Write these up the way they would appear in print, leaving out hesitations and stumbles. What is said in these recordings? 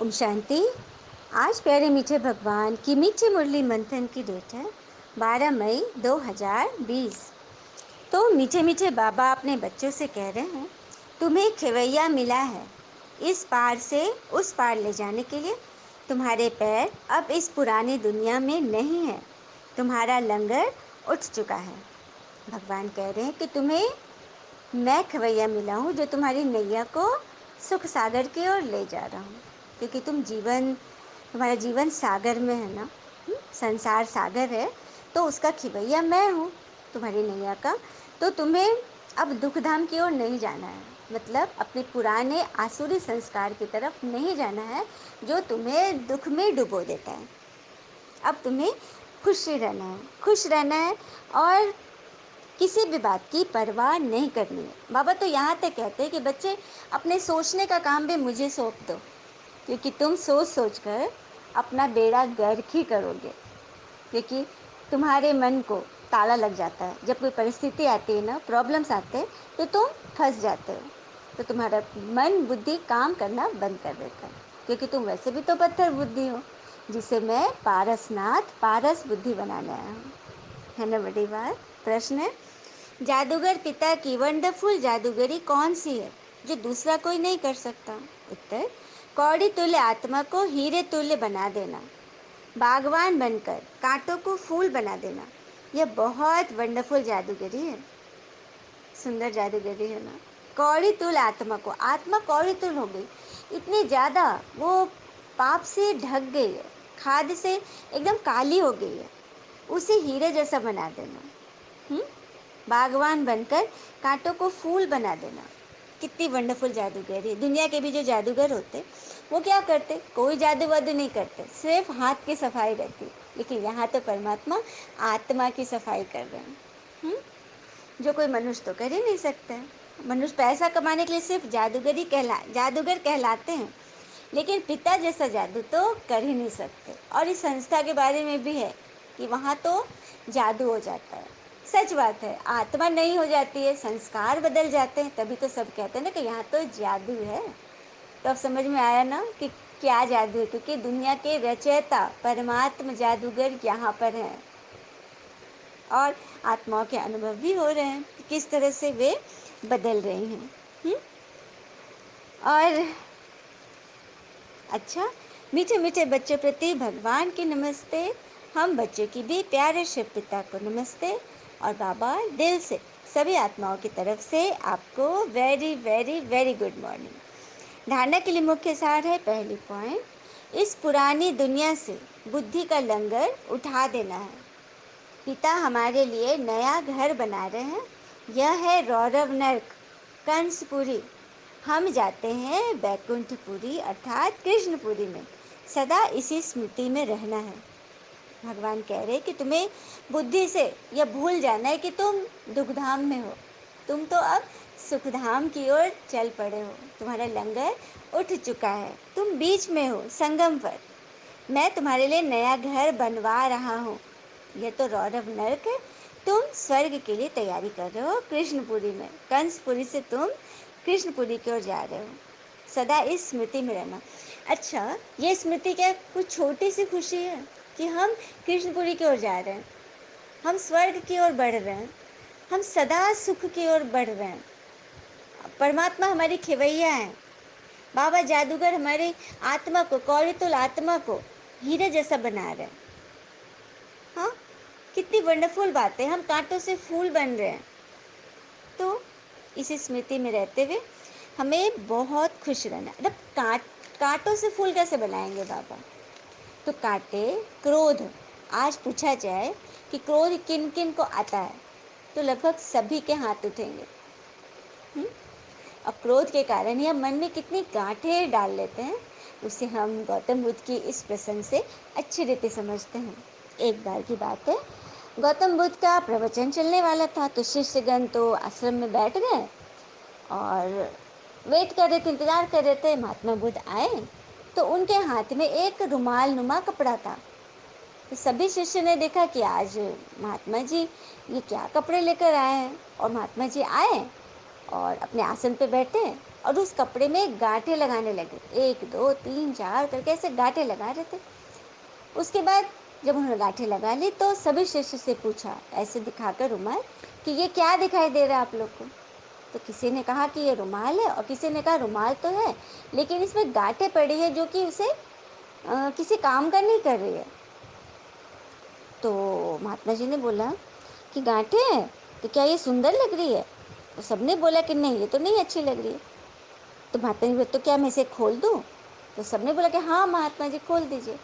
ओम शांति। आज प्यारे मीठे भगवान की मीठी मुरली मंथन की डेट है 12 मई 2020। तो मीठे मीठे बाबा अपने बच्चों से कह रहे हैं, तुम्हें खिवैया मिला है इस पार से उस पार ले जाने के लिए। तुम्हारे पैर अब इस पुरानी दुनिया में नहीं है, तुम्हारा लंगर उठ चुका है। भगवान कह रहे हैं कि तुम्हें मैं खवैया मिला हूँ जो तुम्हारी नैया को सुख सागर की ओर ले जा रहा हूँ, क्योंकि तुम्हारा जीवन सागर में है ना। संसार सागर है, तो उसका खिवैया मैं हूँ, तुम्हारी नैया का। तो तुम्हें अब दुखधाम की ओर नहीं जाना है, मतलब अपने पुराने आसुरी संस्कार की तरफ नहीं जाना है जो तुम्हें दुख में डुबो देता है। अब तुम्हें खुश रहना है और किसी भी बात की परवाह नहीं करनी है। बाबा तो यहाँ तक कहते हैं कि बच्चे, अपने सोचने का काम भी मुझे सौंप दो, क्योंकि तुम सोच सोच कर अपना बेड़ा गर्क ही करोगे। क्योंकि तुम्हारे मन को ताला लग जाता है, जब कोई परिस्थिति आती है ना, प्रॉब्लम्स आते हैं, तो तुम फंस जाते हो। तो तुम्हारा मन बुद्धि काम करना बंद कर देता है, क्योंकि तुम वैसे भी तो पत्थर बुद्धि हो, जिसे मैं पारसनाथ पारस बुद्धि बनाने आया हूँ। है ना बड़ी बात। प्रश्न है, जादूगर पिता की वंडरफुल जादूगरी कौन सी है जो दूसरा कोई नहीं कर सकता? उत्तर, कौड़ी तुल्य आत्मा को हीरे तुल्य बना देना, बागवान बनकर कांटों को फूल बना देना। यह बहुत वंडरफुल जादूगरी है, सुंदर जादूगरी है ना। कौड़ी तुल आत्मा कौड़ी तुल हो गई, इतनी ज़्यादा वो पाप से ढक गई है, खाद से एकदम काली हो गई है, उसे हीरे जैसा बना देना। बागवान बनकर कांटों को फूल बना देना। कितनी वंडरफुल जादूगरी। दुनिया के भी जो जादूगर होते, वो क्या करते? कोई जादू वादू नहीं करते, सिर्फ हाथ की सफाई रहती। लेकिन यहाँ तो परमात्मा आत्मा की सफाई कर रहे हैं, जो कोई मनुष्य तो कर ही नहीं सकता है। मनुष्य पैसा कमाने के लिए सिर्फ जादूगर कहलाते हैं, लेकिन पिता जैसा जादू तो कर ही नहीं सकते। और इस संस्था के बारे में भी है कि वहाँ तो जादू हो जाता है। सच बात है, आत्मा नहीं हो जाती है, संस्कार बदल जाते हैं, तभी तो सब कहते हैं ना कि यहाँ तो जादू है। तो अब समझ में आया ना कि क्या जादू है, क्योंकि दुनिया के रचयिता परमात्मा जादूगर यहाँ पर हैं और आत्माओं के अनुभव भी हो रहे हैं कि किस तरह से वे बदल रही हैं। और अच्छा, मीठे मीठे बच्चों प्रति भगवान की नमस्ते। हम बच्चों की भी प्यारे शिव पिता को नमस्ते। और बाबा दिल से सभी आत्माओं की तरफ से आपको very very very good morning. धारणा के लिए मुख्य सार है, पहली पॉइंट, इस पुरानी दुनिया से बुद्धि का लंगर उठा देना है। पिता हमारे लिए नया घर बना रहे हैं, यह है रौरव नर्क कंसपुरी। हम जाते हैं बैकुंठपुरी अर्थात कृष्णपुरी में। सदा इसी स्मृति में रहना है। भगवान कह रहे कि तुम्हें बुद्धि से यह भूल जाना है कि तुम दुखधाम में हो, तुम तो अब सुखधाम की ओर चल पड़े हो। तुम्हारा लंगर उठ चुका है, तुम बीच में हो संगम पर। मैं तुम्हारे लिए नया घर बनवा रहा हूँ। यह तो रौरव नर्क है, तुम स्वर्ग के लिए तैयारी कर रहे हो कृष्णपुरी में। कंसपुरी से तुम कृष्णपुरी की ओर जा रहे हो। सदा इस स्मृति में रहना। अच्छा, ये स्मृति क्या कुछ छोटी सी खुशी है कि हम कृष्णपुरी की ओर जा रहे हैं, हम स्वर्ग की ओर बढ़ रहे हैं, हम सदा सुख की ओर बढ़ रहे हैं। परमात्मा हमारी खिवैया है, बाबा जादूगर हमारे आत्मा को, कौरितुल आत्मा को हीरे जैसा बना रहे हैं। हाँ, कितनी वंडरफुल बात है, हम कांटों से फूल बन रहे हैं। तो इसी स्मृति में रहते हुए हमें बहुत खुश रहना। मतलब कांटों से फूल कैसे बनाएंगे बाबा? तो कांटे, क्रोध, आज पूछा जाए कि क्रोध किन किन को आता है, तो लगभग सभी के हाथ उठेंगे। और क्रोध के कारण या मन में कितनी गांठें डाल लेते हैं, उसे हम गौतम बुद्ध की इस प्रसंग से अच्छी रीति समझते हैं। एक बार की बात है, गौतम बुद्ध का प्रवचन चलने वाला था, तो शिष्यगण तो आश्रम में बैठ गए और वेट कर रहे थे, इंतज़ार कर रहे थे महात्मा बुद्ध आए। तो उनके हाथ में एक रुमाल नुमा कपड़ा था। तो सभी शिष्य ने देखा कि आज महात्मा जी ये क्या कपड़े लेकर आए हैं। और महात्मा जी आए और अपने आसन पे बैठे और उस कपड़े में गांठें लगाने लगे, 1 2 3 4 करके ऐसे गांठें लगा रहे थे। उसके बाद जब उन्होंने गांठें लगा ली तो सभी शिष्य से पूछा, ऐसे दिखाकर रुमाल, कि ये क्या दिखाई दे रहा है आप लोग को। तो किसी ने कहा कि ये रुमाल है, और किसी ने कहा रुमाल तो है लेकिन इसमें गांठें पड़ी है जो कि उसे किसी काम का नहीं कर रही है। तो महात्मा जी ने बोला कि गांठें हैं तो क्या ये सुंदर लग रही है? तो सबने बोला कि नहीं, ये तो नहीं अच्छी लग रही है। तो महात्मा जी बोले, तो क्या मैं इसे खोल दूँ? तो सबने बोला कि हाँ महात्मा जी खोल दीजिए।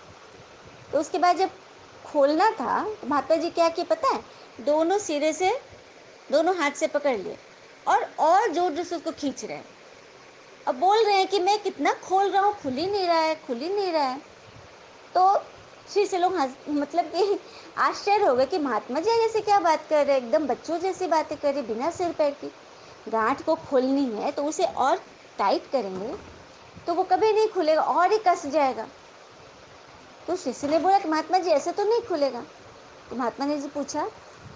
तो उसके बाद जब खोलना था तो महात्मा जी क्या किए पता है, दोनों सिरे से, दोनों हाथ से पकड़ लिए और जोर जोर से उसको खींच रहे हैं। अब बोल रहे हैं कि मैं कितना खोल रहा हूँ, खुल ही नहीं रहा है, खुल ही नहीं रहा है। तो फिर से लोग हंस, मतलब कि आश्चर्य हो गए कि महात्मा जी ऐसे क्या बात कर रहे हैं, एकदम बच्चों जैसी बातें कर रहे, बिना सिर पैर की। गांठ को खोलनी है तो उसे और टाइट करेंगे तो वो कभी नहीं खुलेगा, और ही कस जाएगा। तो शिष्य ने बोला कि महात्मा जी ऐसे तो नहीं खुलेगा। तो महात्मा ने जी पूछा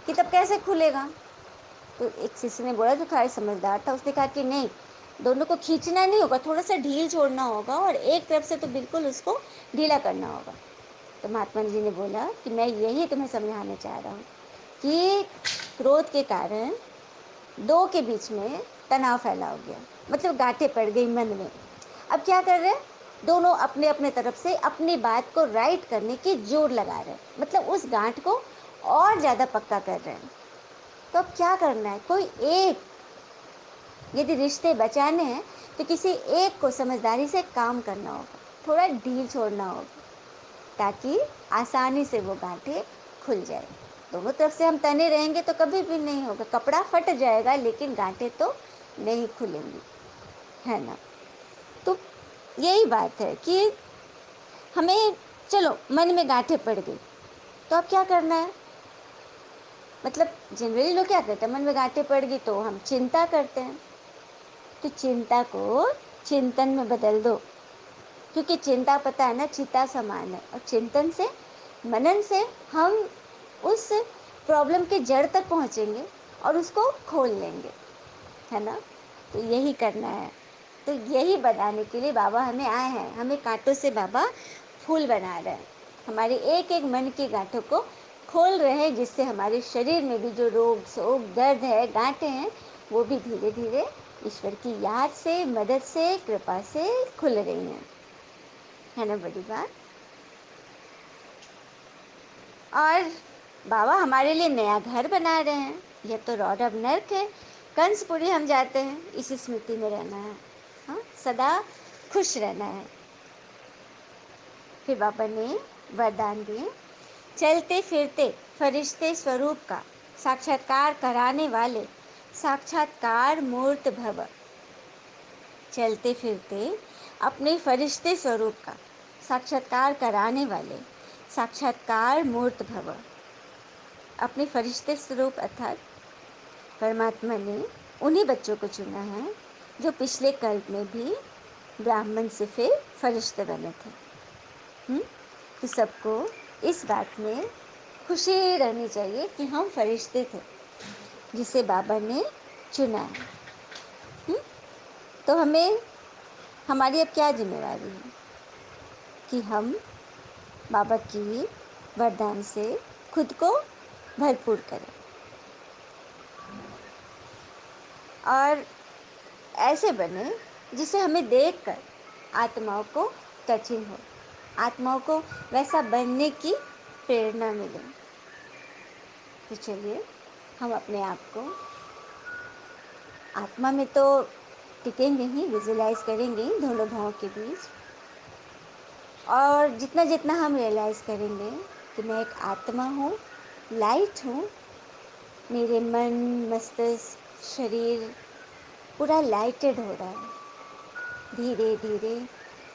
कि तब कैसे खुलेगा? तो एक शिष्य ने बोला, जो थोड़ा समझदार था, उसने कहा कि नहीं, दोनों को खींचना नहीं होगा, थोड़ा सा ढील छोड़ना होगा और एक तरफ से तो बिल्कुल उसको ढीला करना होगा। तो महात्मा जी ने बोला कि मैं यही तुम्हें समझाना चाह रहा हूँ कि क्रोध के कारण दो के बीच में तनाव फैला हो गया, मतलब गांठें पड़ गई मन में। अब क्या कर रहे हैं, दोनों अपने अपने तरफ से अपनी बात को राइट करने की जोर लगा रहे हैं, मतलब उस गांठ को और ज़्यादा पक्का कर रहे हैं। तो अब क्या करना है, कोई एक, यदि रिश्ते बचाने हैं तो किसी एक को समझदारी से काम करना होगा, थोड़ा ढील छोड़ना होगा, ताकि आसानी से वो गांठें खुल जाए। दोनों तरफ से हम तने रहेंगे तो कभी भी नहीं होगा, कपड़ा फट जाएगा लेकिन गांठें तो नहीं खुलेंगी, है ना। तो यही बात है कि हमें, चलो मन में गांठें पड़ गई तो अब क्या करना है, मतलब जनरली लोग क्या करते हैं, मन में गांठें पड़ गई तो हम चिंता करते हैं। तो चिंता को चिंतन में बदल दो, क्योंकि चिंता पता है ना चिता समान है, और चिंतन से, मनन से हम उस प्रॉब्लम के जड़ तक पहुंचेंगे और उसको खोल लेंगे, है ना। तो यही करना है। तो यही बताने के लिए बाबा हमें आए हैं, हमें कांटों से बाबा फूल बना रहे हैं, हमारे एक एक मन की गांठों को खोल रहे हैं, जिससे हमारे शरीर में भी जो रोग शोक दर्द है, गांठें हैं, वो भी धीरे धीरे ईश्वर की याद से, मदद से, कृपा से खुल रही हैं, है ना बड़ी बात। और बाबा हमारे लिए नया घर बना रहे हैं, यह तो रौरव नर्क है, कंसपुरी हम जाते हैं, इसी स्मृति में रहना है, हाँ, सदा खुश रहना है। फिर बाबा ने वरदान दिए, चलते फिरते फरिश्ते स्वरूप का साक्षात्कार कराने वाले साक्षात्कार मूर्त भव। चलते फिरते अपने फरिश्ते स्वरूप का साक्षात्कार कराने वाले साक्षात्कार मूर्त भव। अपने फरिश्ते स्वरूप अर्थात परमात्मा ने उन्हीं बच्चों को चुना है जो पिछले कल्प में भी ब्राह्मण से फिर फरिश्ते बने थे। तो सबको इस बात में खुशी रहनी चाहिए कि हम फरिश्ते थे जिसे बाबा ने चुना है। तो हमें, हमारी अब क्या जिम्मेवारी है कि हम बाबा की वरदान से खुद को भरपूर करें और ऐसे बने जिसे हमें देखकर आत्माओं को टचिंग हो, आत्माओं को वैसा बनने की प्रेरणा मिले। तो चलिए हम अपने आप को आत्मा में तो टिकेंगे ही, विजुलाइज करेंगे ही दोनों भावों के बीच, और जितना जितना हम रियलाइज़ करेंगे कि मैं एक आत्मा हूँ, लाइट हूँ, मेरे मन मस्तिष्क शरीर पूरा लाइटेड हो रहा है धीरे धीरे,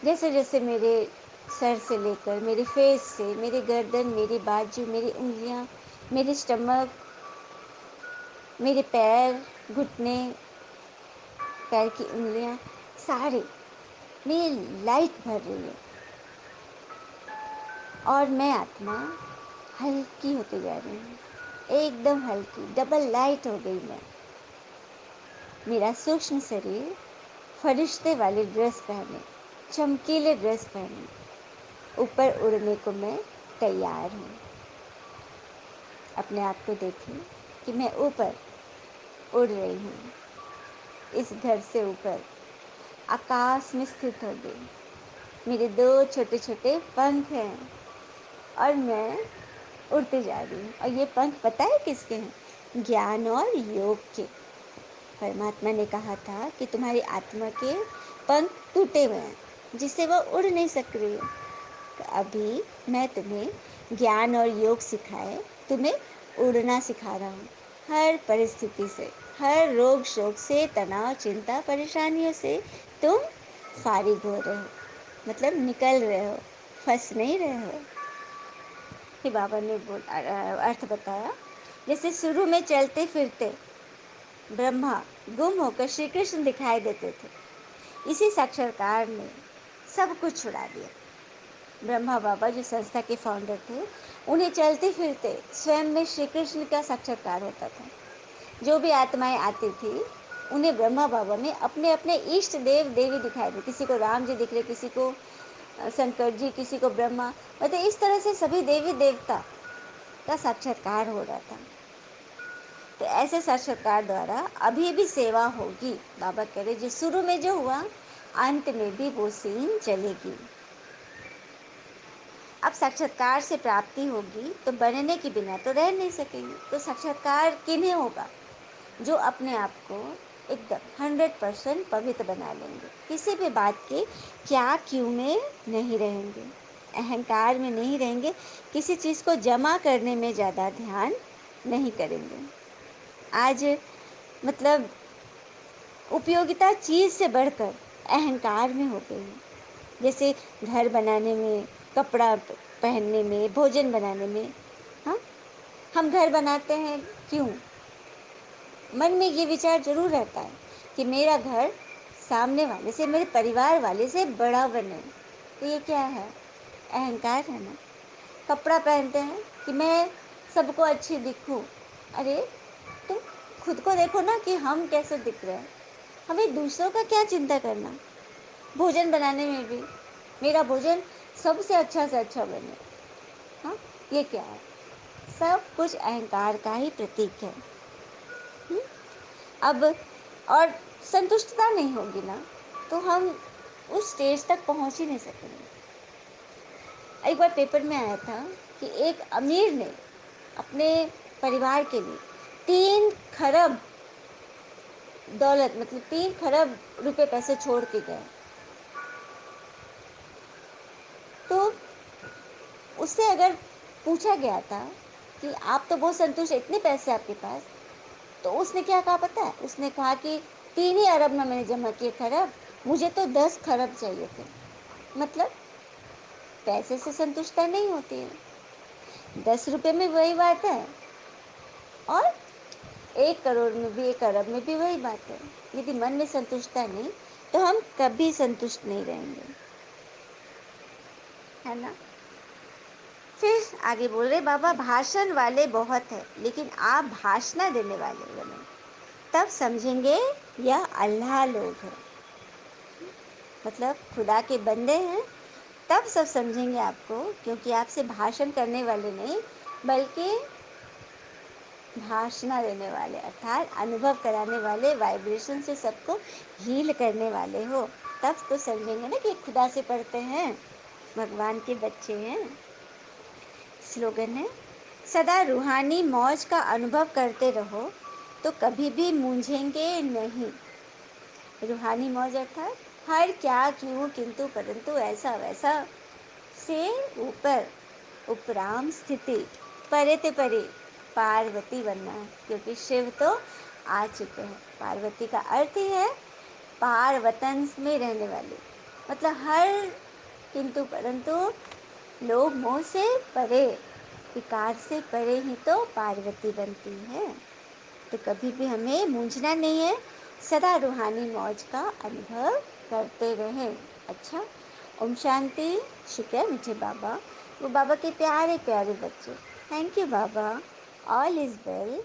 जैसे जैसे मेरे सर से लेकर मेरे फेस से, मेरे गर्दन, मेरी बाजू, मेरी उंगलियां, मेरे स्टमक, मेरे पैर, घुटने, पैर की उंगलियां, सारे मेरी लाइट भर रही है और मैं आत्मा हल्की होती जा रही हूँ, एकदम हल्की, डबल लाइट हो गई मैं। मेरा सूक्ष्म शरीर फरिश्ते वाली ड्रेस पहने, चमकीले ड्रेस पहने, ऊपर उड़ने को मैं तैयार हूँ। अपने आप को देखिए कि मैं ऊपर उड़ रही हूँ, इस घर से ऊपर आकाश में स्थित हो गई। मेरे 2 छोटे छोटे पंख हैं और मैं उड़ते जा रही हूँ। और ये पंख पता है किसके हैं? ज्ञान और योग के। परमात्मा ने कहा था कि तुम्हारी आत्मा के पंख टूटे हुए हैं, जिससे वह उड़ नहीं सक रही है। तो अभी मैं तुम्हें ज्ञान और योग सिखाए, तुम्हें उड़ना सिखा रहा हूँ। हर परिस्थिति से, हर रोग शोक से, तनाव, चिंता, परेशानियों से तुम फारिग हो रहे हो, मतलब निकल रहे हो, फंस नहीं रहे हो। फिर बाबा ने अर्थ बताया, जैसे शुरू में चलते फिरते ब्रह्मा गुम होकर श्री कृष्ण दिखाई देते थे, इसी साक्षात्कार ने सब कुछ छुड़ा दिया। ब्रह्मा बाबा जो संस्था के फाउंडर थे, उन्हें चलते फिरते स्वयं में श्री कृष्ण का साक्षात्कार होता था। जो भी आत्माएं आती थी, उन्हें ब्रह्मा बाबा में अपने अपने इष्ट देव देवी दिखाई दे। किसी को राम जी दिख रहे, किसी को शंकर जी, किसी को ब्रह्मा, मतलब इस तरह से सभी देवी देवता का साक्षात्कार हो रहा था। तो ऐसे साक्षात्कार द्वारा अभी भी सेवा होगी। बाबा कह रहे जो शुरू में जो हुआ, अंत में भी वो सीन चलेगी। अब साक्षात्कार से प्राप्ति होगी तो बनने के बिना तो रह नहीं सकेंगे। तो साक्षात्कार किन्हें होगा? जो अपने आप को एकदम 100% पवित्र बना लेंगे, किसी भी बात के क्या क्यों में नहीं रहेंगे, अहंकार में नहीं रहेंगे, किसी चीज़ को जमा करने में ज़्यादा ध्यान नहीं करेंगे। आज मतलब उपयोगिता चीज़ से बढ़कर अहंकार में हो गई है। जैसे घर बनाने में, कपड़ा पहनने में, भोजन बनाने में। हाँ, हम घर बनाते हैं क्यों? मन में ये विचार जरूर रहता है कि मेरा घर सामने वाले से, मेरे परिवार वाले से बड़ा बने। तो ये क्या है? अहंकार है ना। कपड़ा पहनते हैं कि मैं सबको अच्छी दिखूं। अरे तुम खुद को देखो ना कि हम कैसे दिख रहे हैं, हमें दूसरों का क्या चिंता करना। भोजन बनाने में भी मेरा भोजन सबसे अच्छा से अच्छा बने। हाँ, ये क्या है? सब कुछ अहंकार का ही प्रतीक है। अब और संतुष्टता नहीं होगी ना, तो हम उस स्टेज तक पहुंच ही नहीं सकेंगे। एक बार पेपर में आया था कि एक अमीर ने अपने परिवार के लिए 3 खरब दौलत, मतलब 3 खरब रुपए पैसे छोड़ के गए। तो उससे अगर पूछा गया था कि आप तो बहुत संतुष्ट, इतने पैसे आपके पास, तो उसने क्या कहा पता है? उसने कहा कि 3 ही अरब में मैंने जमा किए खरब, मुझे तो 10 खरब चाहिए थे। मतलब पैसे से संतुष्टता नहीं होती है। 10 रुपए में वही बात है और 1 करोड़ में भी, 1 अरब में भी वही बात है। यदि मन में संतुष्टता नहीं, तो हम कभी संतुष्ट नहीं रहेंगे, है ना। फिर आगे बोल रहे बाबा, भाषण वाले बहुत है लेकिन आप भाषणा देने वाले बने, तब समझेंगे यह अल्लाह लोग हैं। मतलब खुदा के बंदे हैं, तब सब समझेंगे आपको, क्योंकि आपसे भाषण करने वाले नहीं, बल्कि भाषणा देने वाले, अर्थात अनुभव कराने वाले, वाइब्रेशन से सबको हील करने वाले हो। तब तो समझेंगे ना कि खुदा से पढ़ते हैं, भगवान के बच्चे हैं। स्लोगन है, सदा रूहानी मौज का अनुभव करते रहो तो कभी भी मूंझेंगे नहीं। रूहानी मौज अर्थात हर क्या क्यों किंतु परंतु ऐसा वैसा से ऊपर, उपराम स्थिति, परे ते परे पार्वती बनना है, क्योंकि शिव तो आ चुके हैं। पार्वती का अर्थ ही है पार्वतन में रहने वाली, मतलब हर किंतु परंतु, लोग मोह से परे, विकार से परे ही तो पार्वती बनती है। तो कभी भी हमें मूंझना नहीं है, सदा रूहानी मौज का अनुभव करते रहें। अच्छा, ओम शांति। शुक्र मीठे बाबा, वो बाबा के प्यारे प्यारे बच्चे। Thank you Baba, all is well.